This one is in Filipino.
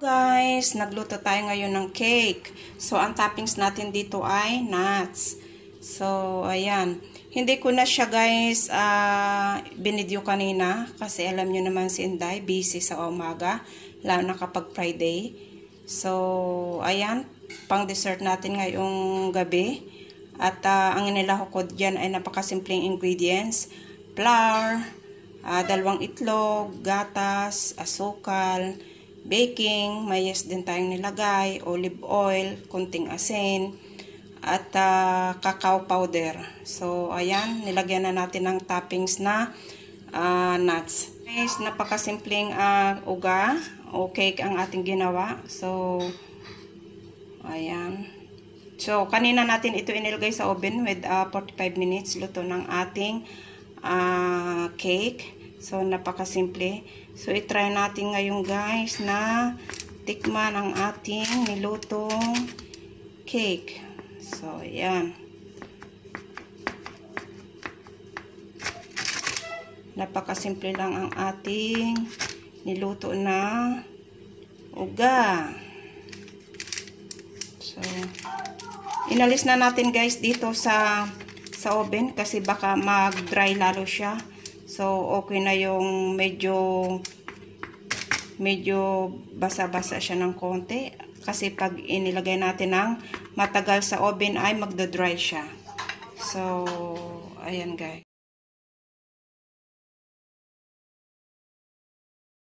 Guys, nagluto tayo ngayon ng cake. So, ang toppings natin dito ay nuts. So, ayan. Hindi ko na siya guys binidyo kanina kasi alam nyo naman si Inday, busy sa umaga, lalo na kapag Friday. So, ayan. Pang dessert natin ngayong gabi. At ang inilahukod dyan ay napakasimpleng ingredients. Flour, 2 itlog, gatas, asukal, baking, mayes din tayong nilagay, olive oil, kunting asin, at cacao powder. So, ayan, nilagyan na natin ng toppings na nuts. Guys, napakasimpleng uga o cake ang ating ginawa. So, ayan. So, kanina natin ito inilagay sa oven with 45 minutes. Luto ng ating cake. So, napakasimple. So, itry natin ngayon guys na tikman ang ating nilutong cake. So, ayan. Napakasimple lang ang ating niluto na uga. So, inalis na natin guys dito sa oven kasi baka mag-dry lalo siya. So, okay na yung medyo basa-basa siya ng konti. Kasi pag inilagay natin ng matagal sa oven ay magda-dry siya. So, ayan guys.